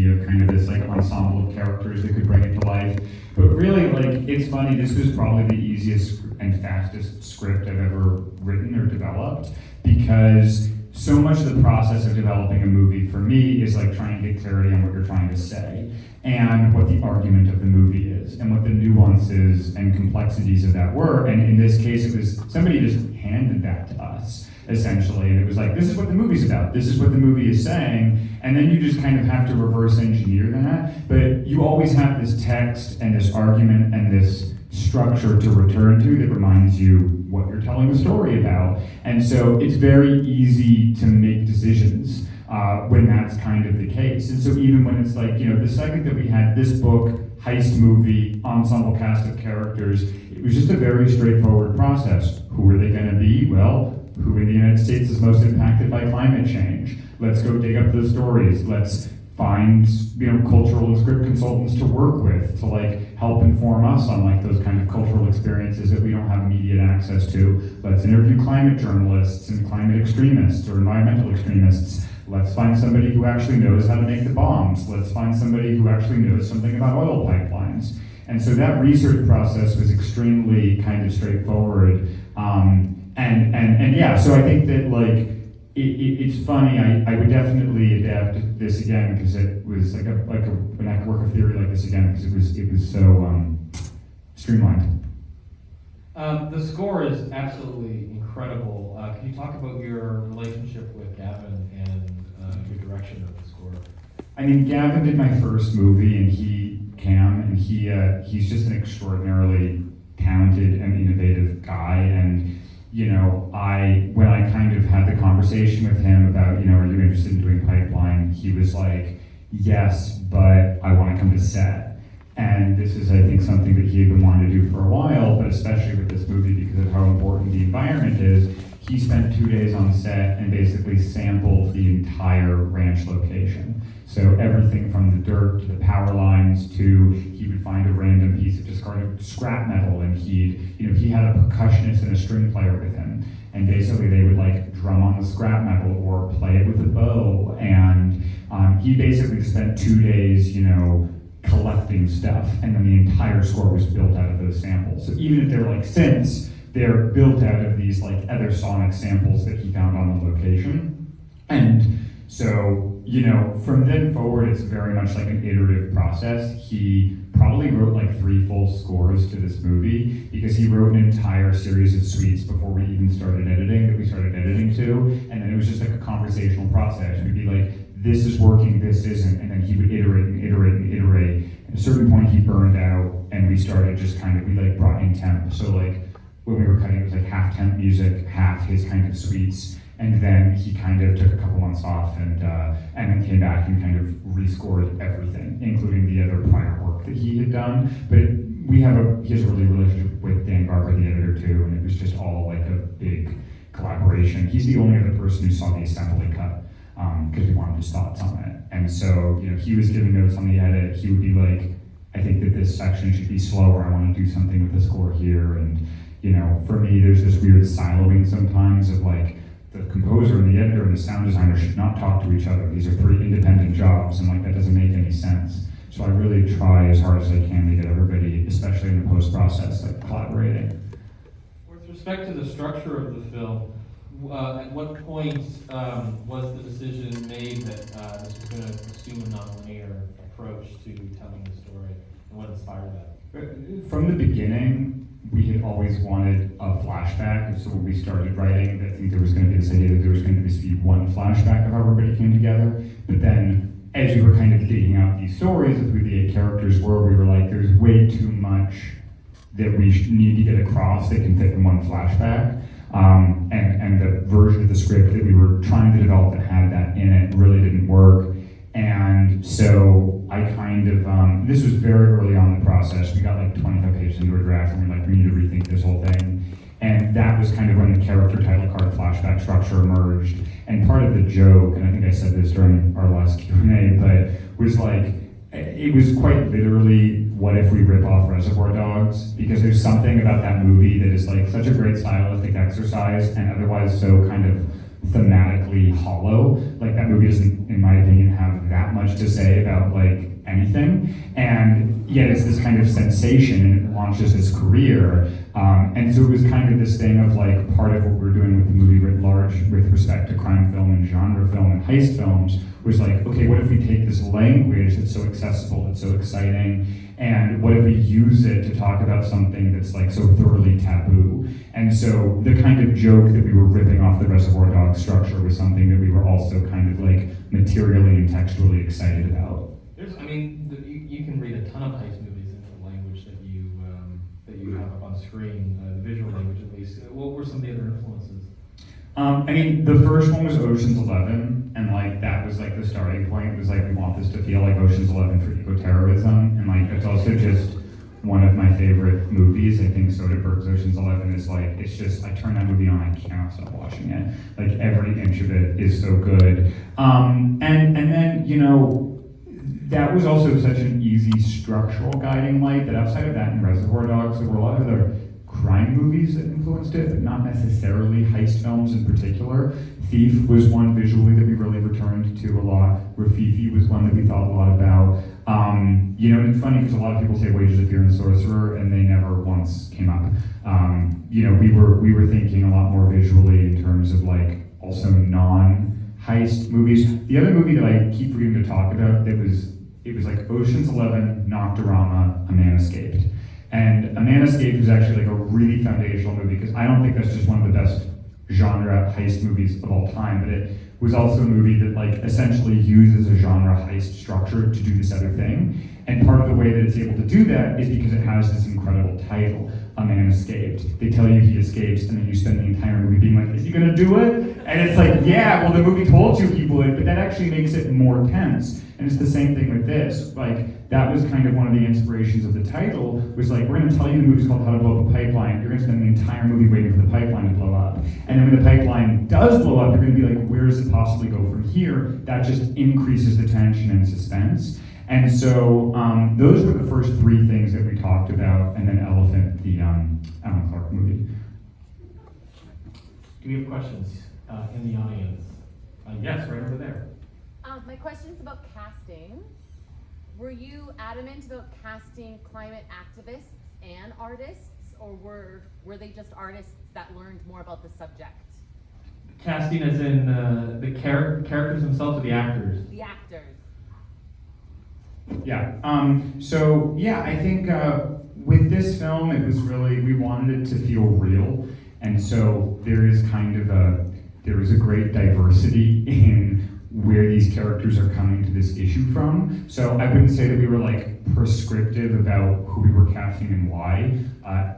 idea of kind of this like ensemble of characters that could bring it to life. But really, like, it's funny, this was probably the easiest and fastest script I've ever written or developed, because so much of the process of developing a movie for me is like trying to get clarity on what you're trying to say and what the argument of the movie is and what the nuances and complexities of that were. And in this case, it was somebody just handed that to us, essentially, and it was like, this is what the movie's about, this is what the movie is saying, and then you just kind of have to reverse engineer that. But you always have this text and this argument and this structure to return to that reminds you what you're telling the story about. And so it's very easy to make decisions when that's kind of the case. And so even when it's like, you know, the second that we had this book, heist movie, ensemble cast of characters, it was just a very straightforward process. Who are they going to be? Well, who in the United States is most impacted by climate change? Let's go dig up those stories. Let's find, you know, cultural and script consultants to work with to like help inform us on like those kind of cultural experiences that we don't have immediate access to. Let's interview climate journalists and climate extremists or environmental extremists. Let's find somebody who actually knows how to make the bombs. Let's find somebody who actually knows something about oil pipelines. And so that research process was extremely kind of straightforward. And yeah, so I think that like, it's funny, I would definitely adapt this again because it was like when I could work a theory like this again because it was so streamlined. The score is absolutely incredible. Can you talk about your relationship with Gavin and your direction of the score? I mean, Gavin did my first movie, and he's just an extraordinarily talented and innovative guy. And you know, when I kind of had the conversation with him about, you know, are you interested in doing Pipeline? He was like, yes, but I want to come to set. And this is, I think, something that he had been wanting to do for a while, but especially with this movie because of how important the environment is. He spent 2 days on set and basically sampled the entire ranch location. So everything from the dirt to the power lines to, he would find a random piece of discarded scrap metal, and he had a percussionist and a string player with him. And basically they would like drum on the scrap metal or play it with a bow. And he basically spent 2 days, you know, collecting stuff, and then the entire score was built out of those samples. So even if they're like synths, they're built out of these like other sonic samples that he found on the location. And so, you know, from then forward, it's very much like an iterative process. He probably wrote like 3 full scores to this movie because he wrote an entire series of suites before we even started editing that we started editing to. And then it was just like a conversational process. We'd be like, this is working, this isn't. And then he would iterate and iterate and iterate. At a certain point, he burned out, and we started just kind of, we like brought in temp. So like when we were cutting, it was like half temp music, half his kind of suites. And then he kind of took a couple months off and then came back and kind of rescored everything, including the other prior work that he had done. But he has a really relationship with Dan Garber, the editor, too, and it was just all like a big collaboration. He's the only other person who saw the assembly cut because we wanted his thoughts on it. And so, you know, he was giving notes on the edit. He would be like, I think that this section should be slower. I want to do something with the score here. And, you know, for me, there's this weird siloing sometimes of like, the composer and the editor and the sound designer should not talk to each other. These are 3 independent jobs, and like that doesn't make any sense. So I really try as hard as I can to get everybody, especially in the post-process, like collaborating. With respect to the structure of the film, at what point was the decision made that this was going to assume a nonlinear approach to telling the story, and what inspired that? From the beginning, we had always wanted a flashback. So when we started writing, I think there was going to be this idea that there was going to be one flashback of how everybody came together. But then, as we were kind of digging out these stories of who the 8 characters were, we were like, there's way too much that we need to get across that can fit in one flashback. And the version of the script that we were trying to develop that had that in it really didn't work. And so I kind of, this was very early on in the process. We got like 25 pages into a draft, and we were like, we need to rethink this whole thing. And that was kind of when the character title card flashback structure emerged. And part of the joke, and I think I said this during our last Q&A, but was like, it was quite literally, what if we rip off Reservoir Dogs? Because there's something about that movie that is like such a great stylistic exercise and otherwise so kind of thematically hollow. Like that movie doesn't, in my opinion, have that much to say about like anything, and yet it's this kind of sensation and it launches his career. And so it was kind of this thing of like part of what we're doing with the movie writ large with respect to crime film and genre film and heist films was like, okay, what if we take this language that's so accessible, that's so exciting, and what if we use it to talk about something that's like so thoroughly taboo? And so the kind of joke that we were ripping off the Reservoir Dogs structure was something that we were also kind of like materially and textually excited about. You can read a ton of heist movies into the language that you have up on screen, the visual language at least. What were some of the other influences? The first one was Ocean's 11, and like that was like the starting point. It was like we want this to feel like Ocean's 11 for eco-terrorism, and like it's also just one of my favorite movies. I think Soderbergh's Ocean's 11 is like, it's just, I turn that movie on, I cannot stop watching it. Like every inch of it is so good. And then, you know, that was also such an easy structural guiding light that outside of that in Reservoir Dogs, there were a lot of other crime movies that influenced it, but not necessarily heist films in particular. Thief was one visually that we really returned to a lot. Rafifi was one that we thought a lot about. You know, and it's funny because a lot of people say Wages of Fear and Sorcerer, and they never once came up. You know, we were thinking a lot more visually in terms of like also non-heist movies. The other movie that I keep forgetting to talk about it was like Ocean's 11, Nocturama, A Man Escaped. And A Man Escaped was actually like a really foundational movie because I don't think that's just one of the best genre heist movies of all time, but it was also a movie that like essentially uses a genre heist structure to do this other thing. And part of the way that it's able to do that is because it has this incredible title, A Man Escaped. They tell you he escapes, and then you spend the entire movie being like, is he gonna do it? And it's like, yeah, well the movie told you he would, but that actually makes it more tense. And it's the same thing with this. Like, that was kind of one of the inspirations of the title, was like, we're gonna tell you the movie's called How to Blow Up a Pipeline. You're gonna spend the entire movie waiting for the pipeline to blow up. And then when the pipeline does blow up, you're gonna be like, where does it possibly go from here? That just increases the tension and suspense. And so those were the first three things that we talked about, and then Elephant, the Alan Clark movie. Do we have questions in the audience? Yes, right over there. My question is about casting. Were you adamant about casting climate activists and artists, or were they just artists that learned more about the subject? Casting as in the characters themselves or the actors? The actors. Yeah, so yeah, I think with this film, it was really, we wanted it to feel real. And so there is a great diversity in where these characters are coming to this issue from. So I wouldn't say that we were like prescriptive about who we were casting and why,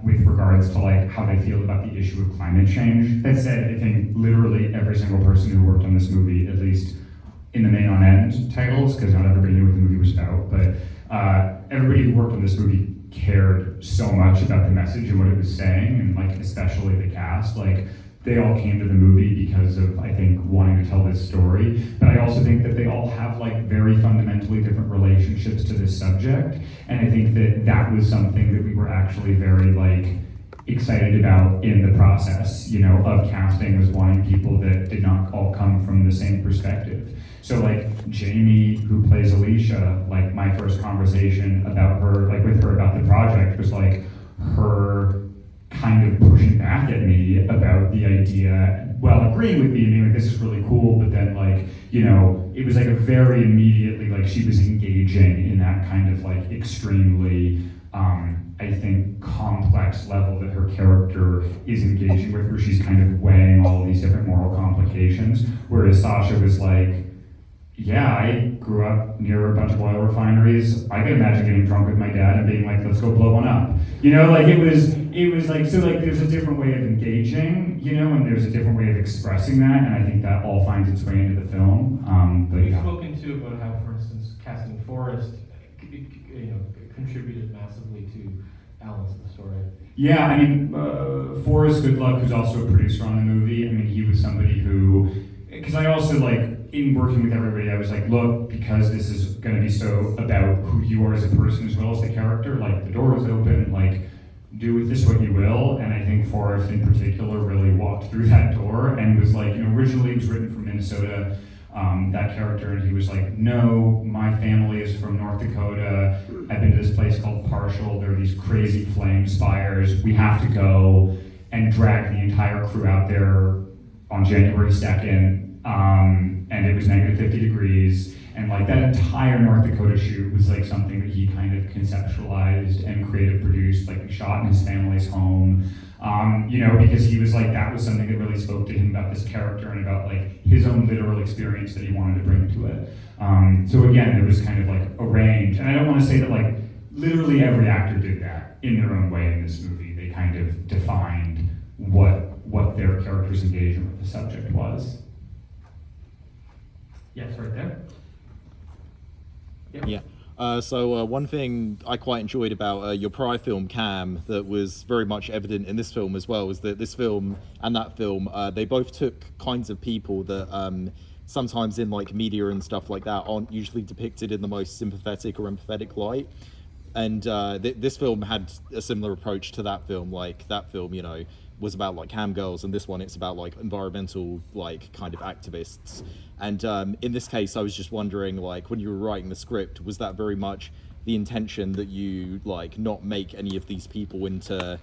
with regards to like how they feel about the issue of climate change. That said, I think literally every single person who worked on this movie, at least in the main on end titles, because not everybody knew what the movie was about, but everybody who worked on this movie cared so much about the message and what it was saying, and like especially the cast. Like, they all came to the movie because of, I think, wanting to tell this story. But I also think that they all have like very fundamentally different relationships to this subject. And I think that that was something that we were actually very like excited about in the process, you know, of casting, was wanting people that did not all come from the same perspective. So like Jamie, who plays Alicia, like my first conversation about her, like with her about the project, was like her kind of pushing back at me about the idea, well, agreeing with me and being like, this is really cool, but then like, you know, it was like a very immediately, like she was engaging in that kind of like extremely, I think, complex level that her character is engaging with, where she's kind of weighing all these different moral complications, whereas Sasha was like, yeah, I grew up near a bunch of oil refineries. I could imagine getting drunk with my dad and being like, let's go blow one up. You know, like it was like, so like there's a different way of engaging, you know, and there's a different way of expressing that, and I think that all finds its way into the film. But You've yeah. spoken too about how, for instance, casting Forrest, you know, contributed massively to Alan's story. Yeah, I mean, Forrest Goodluck, who's also a producer on the movie, I mean, he was somebody who, because I also like, in working with everybody, I was like, look, because this is going to be so about who you are as a person as well as the character, like the door is open, like do with this what you will. And I think Forrest in particular really walked through that door and was like, originally it was written from Minnesota, that character, and he was like, no, my family is from North Dakota. I've been to this place called Partial. There are these crazy flame spires. We have to go, and drag the entire crew out there on January 2nd. And it was negative 50 degrees. And like that entire North Dakota shoot was like something that he kind of conceptualized and creative produced, like shot in his family's home. Because he was like, that was something that really spoke to him about this character and about like his own literal experience that he wanted to bring to it. So again, it was kind of like a range. And I don't want to say that like literally every actor did that in their own way in this movie. They kind of defined what their character's engagement with the subject was. Yes, right there. Yep. Yeah. So one thing I quite enjoyed about your prior film, Cam, that was very much evident in this film as well, was that this film and that film, they both took kinds of people that sometimes in like media and stuff like that aren't usually depicted in the most sympathetic or empathetic light. And this film had a similar approach to that film. Like that film, was about like cam girls, and this one it's about like environmental like kind of activists. And in this case, I was just wondering, like, when you were writing the script, was that very much the intention that you like not make any of these people into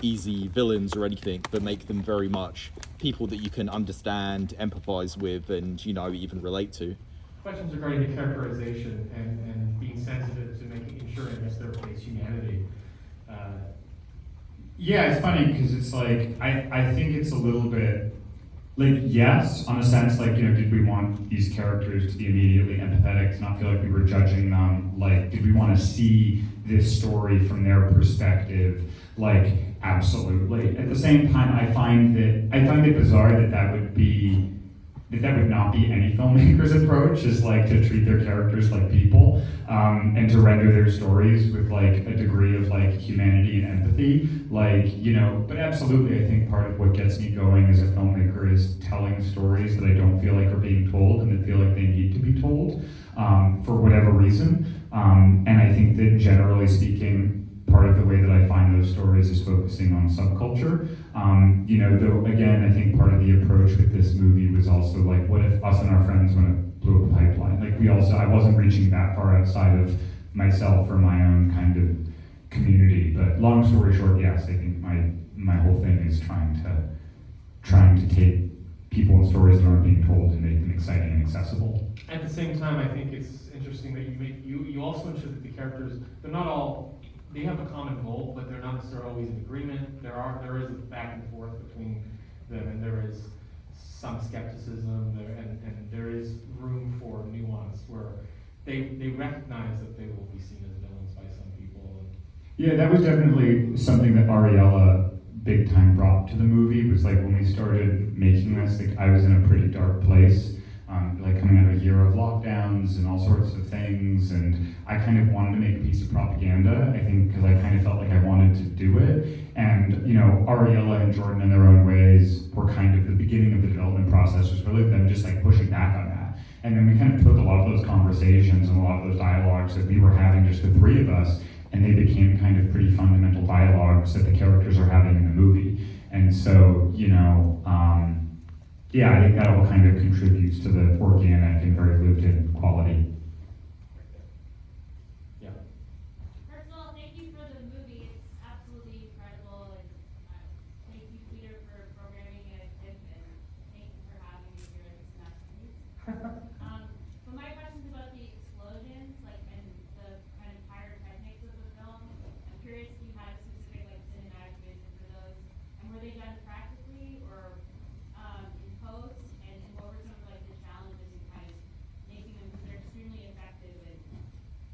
easy villains or anything, but make them very much people that you can understand, empathize with, and even relate to? Questions regarding the characterization and being sensitive to ensuring against their face humanity. Yeah, it's funny because it's like, I think it's a little bit, like, yes, on a sense, like, did we want these characters to be immediately empathetic, to not feel like we were judging them? Like, did we want to see this story from their perspective? Like, absolutely. At the same time, I find it bizarre that would not be any filmmaker's approach, is like to treat their characters like people, and to render their stories with like a degree of like humanity and empathy. Like, but absolutely, I think part of what gets me going as a filmmaker is telling stories that I don't feel like are being told and that feel like they need to be told, for whatever reason. And I think that generally speaking, part of the way that I find those stories is focusing on subculture. Though again, I think part of the approach with this movie was also like, what if us and our friends went to blew up a pipeline? Like I wasn't reaching that far outside of myself or my own kind of community. But long story short, yes, I think my whole thing is trying to take people and stories that aren't being told and make them exciting and accessible. At the same time, I think it's interesting that you also ensure that the characters, they have a common goal, but they're not necessarily always in agreement. There is a back and forth between them, and there is some skepticism there, and there is room for nuance where they recognize that they will be seen as villains by some people. Yeah, that was definitely something that Ariella big time brought to the movie. Was like when we started making this, like I was in a pretty dark place. Like coming out of a year of lockdowns and all sorts of things, and I kind of wanted to make a piece of propaganda, I think, because I kind of felt like I wanted to do it. And Ariella and Jordan in their own ways were kind of the beginning of the development process, was really them just like pushing back on that. And then we kind of took a lot of those conversations and a lot of those dialogues that we were having, just the three of us, and they became kind of pretty fundamental dialogues that the characters are having in the movie. And so, yeah, I think that all kind of contributes to the organic and very lived-in quality. Yeah. First of all, thank you for the movie. It's absolutely incredible, and thank you, Peter, for programming it, Tiff, and thank you for having me here at this masterpiece. But my question is about the explosions, and the kind of pyrotechnics of the film. I'm curious if you had a specific cinematic vision for those, and were they done practically or in post, and what were some of the challenges in kind of making them, because they're extremely effective and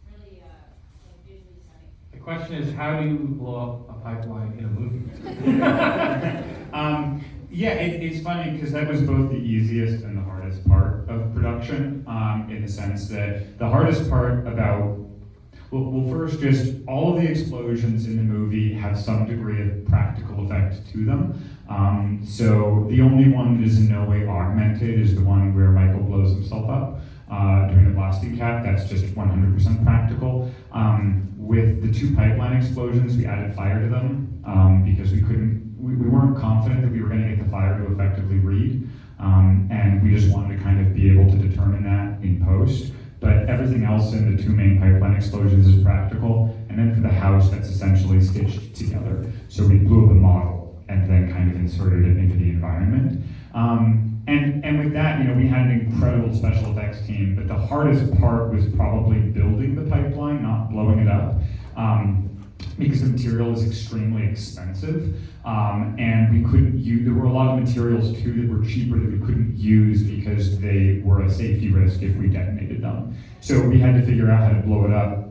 really visually stunning. The question is, how do you blow up a pipeline in a movie? Yeah, it's funny because that was both the easiest and the hardest part of production, in the sense that the hardest part about, well, first, just all of the explosions in the movie have some degree of practical effect to them. So the only one that is in no way augmented is the one where Michael blows himself up during the blasting cap. That's just 100% practical. with the 2 pipeline explosions, we added fire to them because we weren't confident that we were going to get the fire to effectively read, and we just wanted to kind of be able to determine that in post. But everything else in the 2 main pipeline explosions is practical, and then for the house, that's essentially stitched together. So we blew up a model and then kind of inserted it into the environment. And with that, we had an incredible special effects team, but the hardest part was probably building the pipeline, not blowing it up, because the material is extremely expensive, and we couldn't use, there were a lot of materials too that were cheaper that we couldn't use because they were a safety risk if we detonated them. So we had to figure out how to blow it up,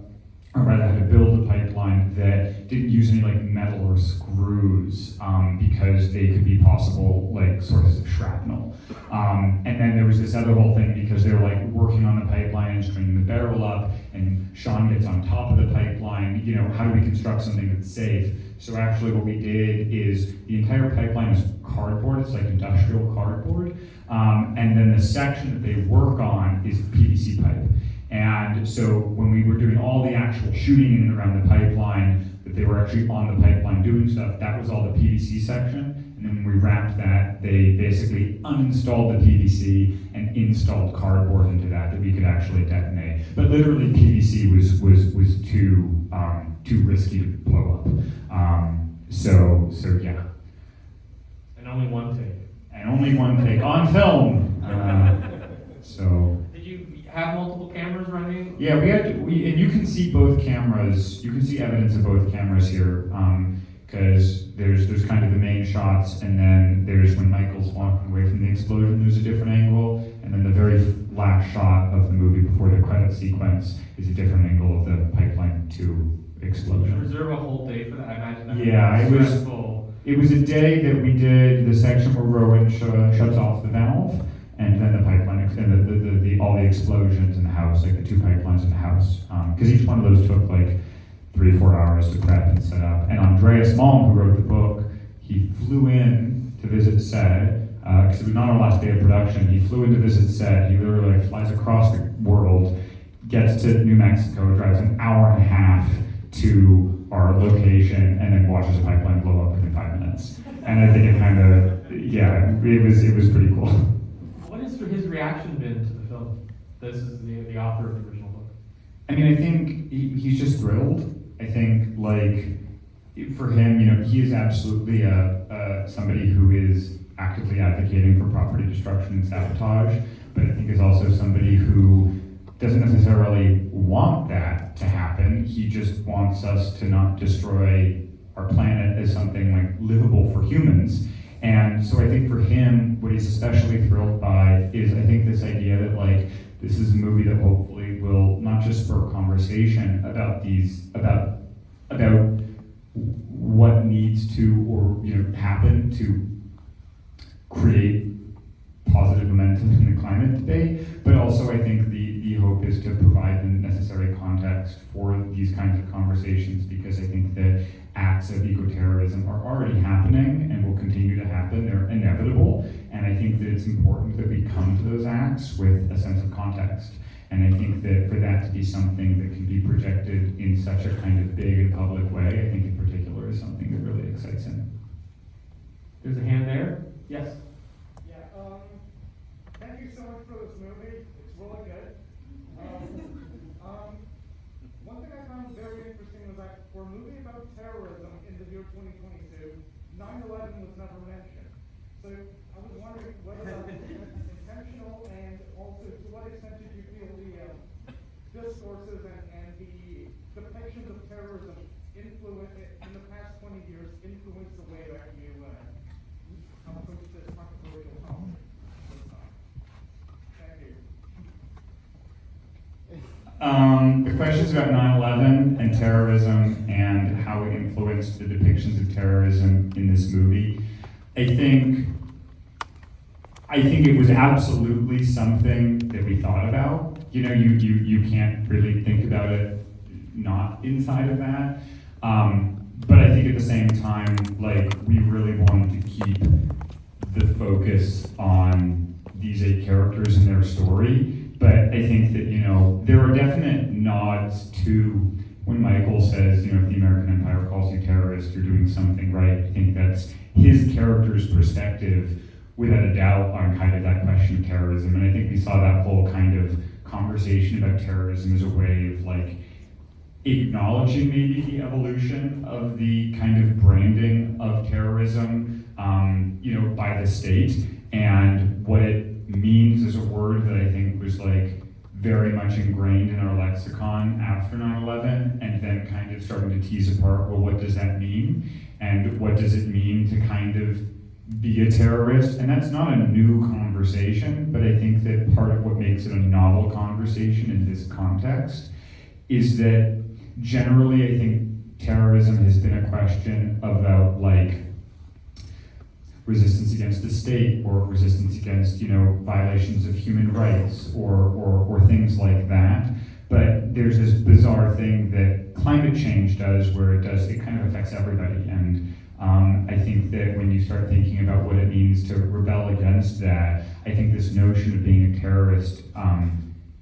or rather how to build a pipeline that didn't use any like metal or screws, because they could be possible like sources of shrapnel. And then there was this other whole thing because they were like working on the pipeline and stringing the barrel up, and Sean gets on top of the pipeline, how do we construct something that's safe? So actually what we did is the entire pipeline is cardboard, it's like industrial cardboard, and then the section that they work on is PVC pipe. And so when we were doing all the actual shooting in and around the pipeline, that they were actually on the pipeline doing stuff, that was all the PVC section. And then when we wrapped that, they basically uninstalled the PVC and installed cardboard into that we could actually detonate. But literally PVC was too risky to blow up. So yeah. And only one take. And only one take on film. So. Did you have multiple cameras running? Yeah, and you can see both cameras. You can see evidence of both cameras here, because there's kind of the main shots, and then there's when Michael's walking away from the explosion. There's a different angle, and then the very last shot of the movie before the credit sequence is a different angle of the pipeline 2 explosion. Reserve a whole day for that. I imagine that. Yeah, would be stressful. It was a day that we did the section where Rowan shuts off the valve, and then the pipeline, and all the explosions in the house, like the 2 pipelines in the house, because each one of those took like 3 or 4 hours to prep and set up. And Andreas Malm, who wrote the book, he flew in to visit set, because it was not our last day of production. He flew in to visit set. He literally like flies across the world, gets to New Mexico, drives an hour and a half to our location, and then watches a pipeline blow up within 5 minutes. And I think it kind of, yeah, it was pretty cool. What has his reaction been to the film? This is the author of the original book. I mean, I think he's just thrilled. I think, like, for him, he is absolutely somebody who is actively advocating for property destruction and sabotage, but I think is also somebody who doesn't necessarily want that to happen. He just wants us to not destroy our planet as something like livable for humans. And so I think for him, what he's especially thrilled by is I think this idea that like this is a movie that hopefully will not just spur conversation about what needs to or happen to create positive momentum in the climate debate, but also I think the hope is to provide the necessary context for these kinds of conversations, because I think that acts of eco-terrorism are already happening and will continue to happen. They're inevitable, and I think that it's important that we come to those acts with a sense of context. And I think that for that to be something that can be projected in such a kind of big and public way, I think in particular is something that really excites him. There's a hand there. Yes. Yeah, thank you so much for this movie. It's really good. One thing I found very interesting was that for a movie about terrorism in the year 2022, 9/11 was never mentioned. So I was wondering whether that was intentional, and also to what extent did you feel the discourses and the depictions of terrorism influence in the past 20 years influence the way that you approach this controversial topic? Thank you. The questions about 9/11 and terrorism and how it influenced the depictions of terrorism in this movie. I think it was absolutely something that we thought about. You can't really think about it not inside of that. But I think at the same time, like, we really wanted to keep the focus on these 8 characters and their story. But I think that, there are definite nods to when Michael says, you know, if the American Empire calls you terrorist, you're doing something right, I think that's his character's perspective, without a doubt, on kind of that question of terrorism. And I think we saw that whole kind of conversation about terrorism as a way of like acknowledging maybe the evolution of the kind of branding of terrorism, you know, by the state, and what it means as a word that I think was like very much ingrained in our lexicon after 9/11, and then kind of starting to tease apart, well, what does that mean? And what does it mean to kind of be a terrorist? And that's not a new conversation, but I think that part of what makes it a novel conversation in this context is that generally I think terrorism has been a question about like resistance against the state, or resistance against, you know, violations of human rights, or things like that. But there's this bizarre thing that climate change does, where it kind of affects everybody. And I think that when you start thinking about what it means to rebel against that, I think this notion of being a terrorist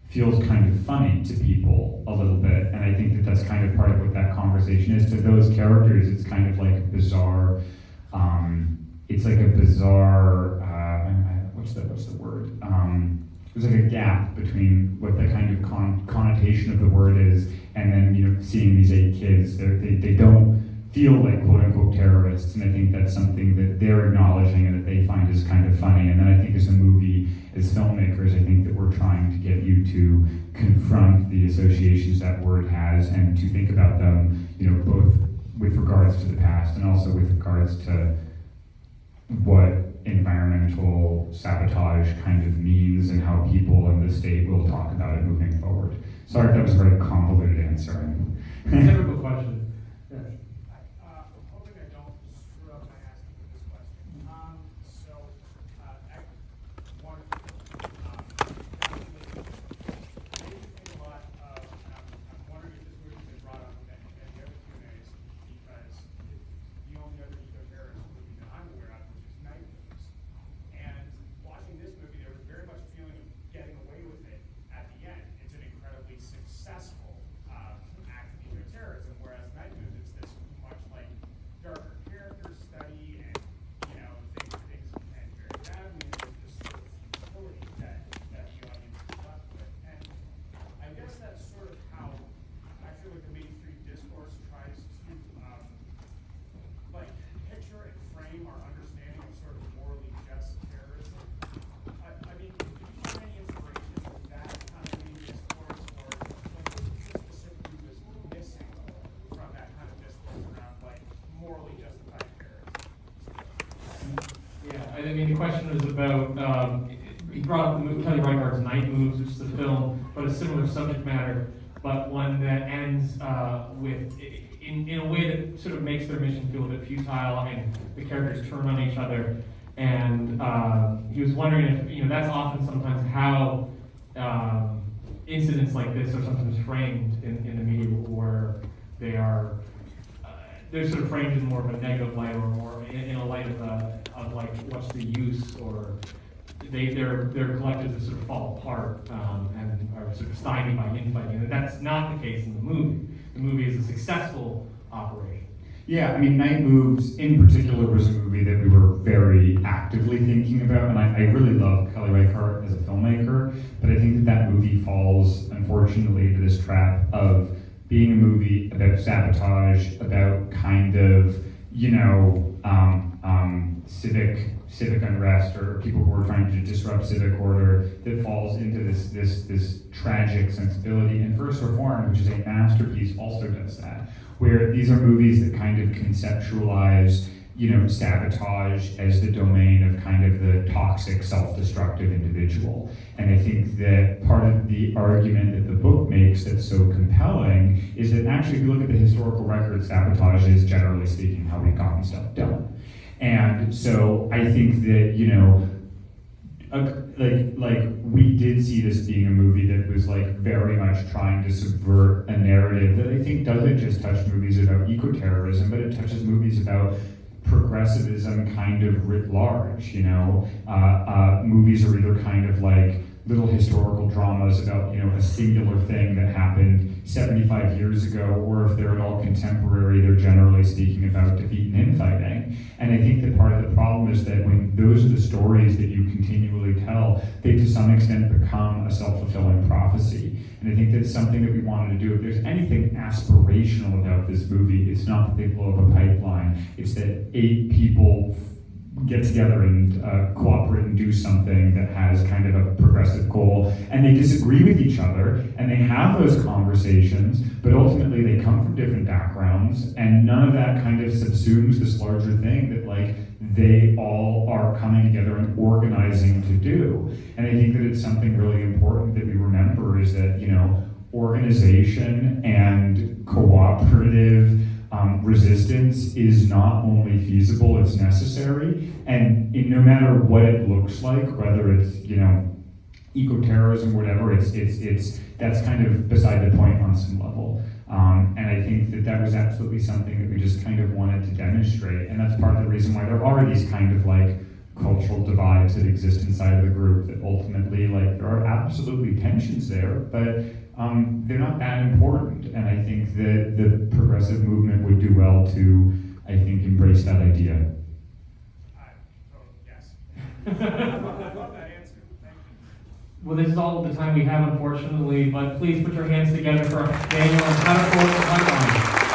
feels kind of funny to people a little bit. And I think that that's kind of part of what that conversation is. To those characters, it's kind of like bizarre. It's like a bizarre, what's the word? There's like a gap between what the kind of connotation of the word is, and then, you know, seeing these 8 kids, they don't feel like quote unquote terrorists, and I think that's something that they're acknowledging and that they find is kind of funny. And then I think as a movie, as filmmakers, I think that we're trying to get you to confront the associations that word has, and to think about them, you know, both with regards to the past and also with regards to what environmental sabotage kind of means, and how people in the state will talk about it moving forward. Sorry if that was a very convoluted answer. Typical question. Yeah. I'm hoping I don't screw up by asking you this question. One, made me think a lot of, and I'm wondering if this movie's been brought up with any of the other Q&As, because the only other eco-terrorist movie that I'm aware of, which is Night Moves. And watching this movie, there was very much a feeling of getting away with it at the end. It's an incredibly successful act of eco-terrorism, whereas Night Moves, it's this much like darker character study, and you know, things end very badly, and there's this sort of futility that the audience is left with. And I guess that's sort of how I feel like the mainstream discourse tries to like picture and frame our understanding of sort of morally just terrorism. I mean, do you find any inspiration from that kind of media discourse, or like what do you feel specifically was missing from that kind of discourse around like morally justified terrorism? Yeah, I mean, the question was about, he brought up the movie, Kelly Reichardt's Night Moves, which is a film, but a similar subject matter, but one that ends in a way that sort of makes their mission feel a bit futile. I mean, the characters turn on each other, and he was wondering if, you know, that's often sometimes how incidents like this are sometimes framed in the media, where they are they're sort of framed in more of a negative light, or more in a light of like what's the use, or they're collectives that sort of fall apart and are sort of stymied by infighting. And that's not the case in the movie. The movie is a successful operation. Yeah, I mean, Night Moves in particular was a movie that we were very actively thinking about, and I really love Kelly Reichardt as a filmmaker, but I think that movie falls, unfortunately, into this trap of being a movie about sabotage, about kind of, you know, civic unrest, or people who are trying to disrupt civic order, that falls into this tragic sensibility. And First Reformed, which is a masterpiece, also does that, where these are movies that kind of conceptualize, you know, sabotage as the domain of kind of the toxic, self-destructive individual. And I think that part of the argument that the book makes that's so compelling is that actually, if you look at the historical record, sabotage is, generally speaking, how we've gotten stuff done. And so I think that, you know, like we did see this being a movie that was like very much trying to subvert a narrative that I think doesn't just touch movies about eco-terrorism, but it touches movies about progressivism kind of writ large, you know. Movies are either kind of like little historical dramas about, you know, a singular thing that happened 75 years ago, or if they're at all contemporary, they're generally speaking about defeat and infighting. And I think that part of the problem is that when those are the stories that you continually tell, they to some extent become a self-fulfilling prophecy. And I think that's something that we wanted to do. If there's anything aspirational about this movie, it's not that they blow up a pipeline, it's that 8 people get together and cooperate and do something that has kind of a progressive goal, and they disagree with each other, and they have those conversations, but ultimately they come from different backgrounds, and none of that kind of subsumes this larger thing that like they all are coming together and organizing to do. And I think that it's something really important that we remember is that, you know, organization and cooperative resistance is not only feasible, it's necessary. And no matter what it looks like, whether it's, you know, eco-terrorism, whatever, that's kind of beside the point on some level. And I think that that was absolutely something that we just kind of wanted to demonstrate. And that's part of the reason why there are these kind of like cultural divides that exist inside of the group that ultimately, like, there are absolutely tensions there, but they're not that important. And I think that the progressive movement would do well to, I think, embrace that idea. Yes. I love that answer. Thank you. Well, this is all the time we have, unfortunately, but please put your hands together for Daniel and Tiff.